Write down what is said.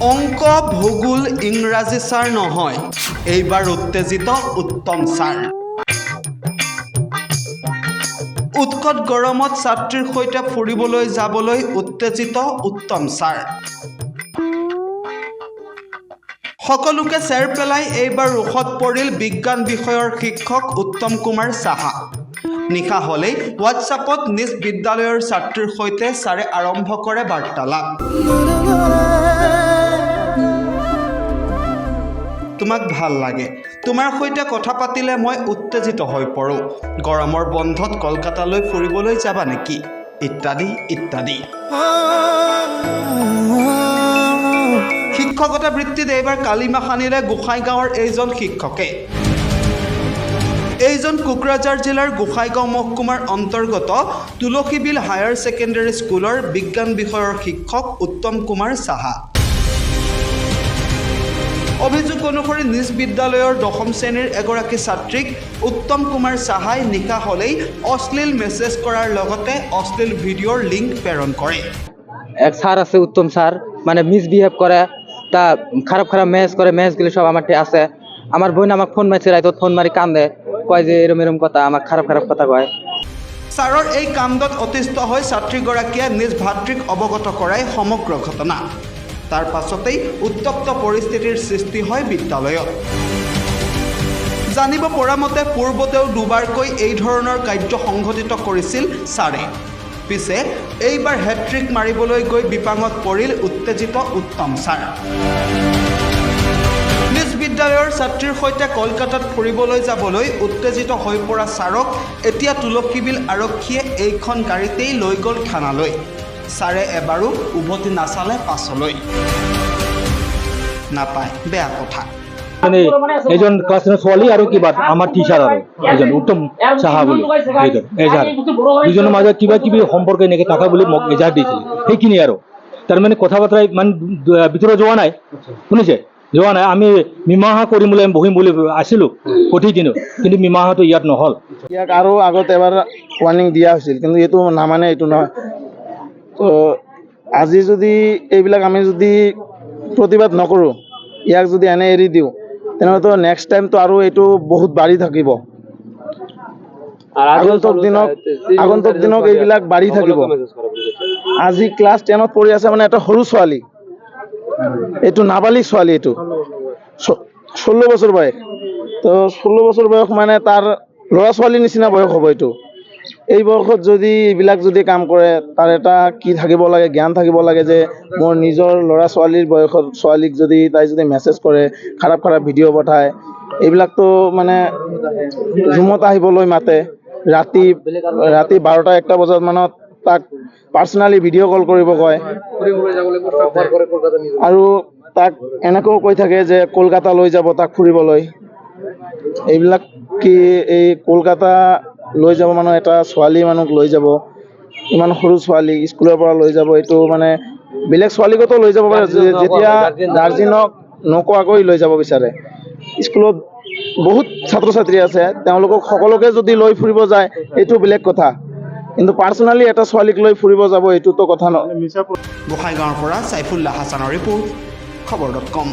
অংক ভূগোল ইংৰাজী ছাৰ নহয়, এইবাৰ উত্তেজিত উত্তম ছাৰ। উৎকট গৰমত ছাত্ৰীৰ সৈতে ফুৰিবলৈ যাবলৈ উত্তেজিত উত্তম ছাৰ। সকলোকে চেৰ পেলাই এইবাৰ ৰোষত পৰিল বিজ্ঞান বিষয়ৰ শিক্ষক উত্তম কুমাৰ সাহা। নিশা হ'লেই হোৱাটছআপত নিজ বিদ্যালয়ৰ ছাত্ৰীৰ সৈতে ছাৰে আৰম্ভ কৰে বাৰ্তালাপ। তোমাক ভাল লাগে, তোমাৰ সৈতে কথা পাতিলে মই উত্তেজিত হৈ পৰোঁ, গৰমৰ বন্ধত কলকাতালৈ ফুৰিবলৈ যাবা নেকি, ইত্যাদি ইত্যাদি। শিক্ষকতা বৃত্তিত এইবাৰ কালিমা সানিলে গোসাইগাঁৱৰ এইজন শিক্ষকে। এইজন কোকৰাঝাৰ জিলাৰ গোসাইগাঁও মহকুমাৰ অন্তৰ্গত তুলসীবিল হায়াৰ ছেকেণ্ডেৰী স্কুলৰ বিজ্ঞান বিষয়ৰ শিক্ষক উত্তম কুমাৰ সাহা। অভিযোগ অনুসৰি নিজ বিদ্যালয়ৰ 10ম শ্ৰেণীৰ এগৰাকী ছাত্ৰীক উত্তম কুমাৰ সাহাই নিশা হ'লেই অশ্লীল মেছেজ কৰাৰ লগতে অশ্লীল ভিডিঅ'ৰ লিংক প্ৰেৰণ কৰে। এক স্যার আছে উত্তম স্যার, মানে মিসবিহেভ করে, তা খারাপ খারাপ মেসেজ করে, মেসেজগুলি সব আমার আছে। আমার বোন আমাকে ফোন মারছে, রাইত ফোন মারি কান্দে, কয় যে এরম এরম কথা, আমাক খারাপ খারাপ কথা কয়। ছাৰৰ এই কাণ্ডত অতিষ্ঠ হৈ ছাত্ৰীগৰাকীয়ে নিজ ভাতৃক অৱগত কৰাই সমগ্ৰ ঘটনা। তাৰ পাছতেই উত্তপ্ত পৰিস্থিতিৰ সৃষ্টি হয় বিদ্যালয়ত। জানিব পৰা মতে পূৰ্বতেও দুবাৰকৈ এই ধৰণৰ কাৰ্য সংঘটিত কৰিছিল ছাৰে। পিছে এইবাৰ হেট্ৰিক মাৰিবলৈ গৈ বিপাঙত পৰিল উত্তেজিত উত্তম ছাৰ। নিজ বিদ্যালয়ৰ ছাত্ৰীৰ সৈতে কলকাতাত ফুৰিবলৈ যাবলৈ উত্তেজিত হৈ পৰা ছাৰক এতিয়া তুলসীবিল আৰক্ষীয়ে এইখন গাড়ীতেই লৈ গ'ল থানালৈ। ছাৰে এবাৰো উভতি নাচালে পাছলৈ। নাপায়, বেয়া কথা। মানে এজন ক্লাছ 10 ছোৱালী আৰু কিবা আমাৰ টিচাৰ আৰু এজন উত্তম সাহা বুলি এজাৰ দুজনৰ মাজত কিবা কিবি সম্পৰ্ক এনেকৈ থকা বুলি মোক এজাৰ দিছিলে। সেইখিনি আৰু তাৰমানে কথা বতৰা ইমান ভিতৰত যোৱা নাই, শুনিছে, যোৱা নাই। আমি মীমাংসা কৰিম বুলি বহিম বুলি আছিলোঁ প্ৰতিদিনো, কিন্তু মীমাংসাটো ইয়াত নহ'ল। ইয়াক আৰু আগত এবাৰ ৱাৰ্ণিং দিয়া হৈছিল, কিন্তু এইটো নামানে, এইটো নহয়। তো আজি যদি এইবিলাক আমি যদি প্ৰতিবাদ নকৰোঁ, ইয়াক যদি এনে এৰি দিওঁ, তেনেহ'লেতো নেক্সট টাইমটো আৰু এইটো বহুত বাঢ়ি থাকিব। আগন্তুক দিনক এইবিলাক বাঢ়ি থাকিব। আজি ক্লাছ 10ত পঢ়ি আছে, মানে এটা সৰু ছোৱালী, এইটো নাবালিক ছোৱালী, এইটো 16 বছৰ বয়স। তো 16 বছৰ বয়স মানে তাৰ ল'ৰা ছোৱালীৰ নিচিনা বয়স হ'ব এইটো। এই বয়সত যদি এইবিলাক যদি কাম কৰে, তাৰ এটা কি থাকিব লাগে, জ্ঞান থাকিব লাগে যে মোৰ নিজৰ ল'ৰা ছোৱালীৰ বয়সত ছোৱালীক যদি তাই যদি মেছেজ কৰে, খাৰাপ খাৰাপ ভিডিঅ' পঠায়, এইবিলাকতো মানে ৰুমত আহিবলৈ মাতে, ৰাতি 12টা-1টা বজাত মানত তাক পাৰ্চনেলি ভিডিঅ' কল কৰিব কয়, আৰু তাক এনেকৈও কৈ থাকে যে কলকাতা লৈ যাব তাক ফুৰিবলৈ। এইবিলাক কি এই কলকাতা লৈ যাব, মানুহ এটা ছোৱালী মানুহক লৈ যাব, ইমান সৰু ছোৱালী স্কুলৰ পৰা লৈ যাব, এইটো মানে বেলেগ ছোৱালীকতো লৈ যাব পাৰে, যেতিয়া গাৰ্জেনক নোকোৱাকৈ লৈ যাব বিচাৰে। স্কুলত বহুত ছাত্ৰ ছাত্ৰী আছে, তেওঁলোকক সকলোকে যদি লৈ ফুৰিব যায় এইটো বেলেগ কথা, কিন্তু পাৰ্চনেলি এটা ছোৱালীক লৈ ফুৰিব যাব এইটোতো কথা নহয়। গোসাইগাঁৱৰ পৰা চাইফুল্লাহ হাছানৰ ৰিপৰ্ট, খবৰ.com।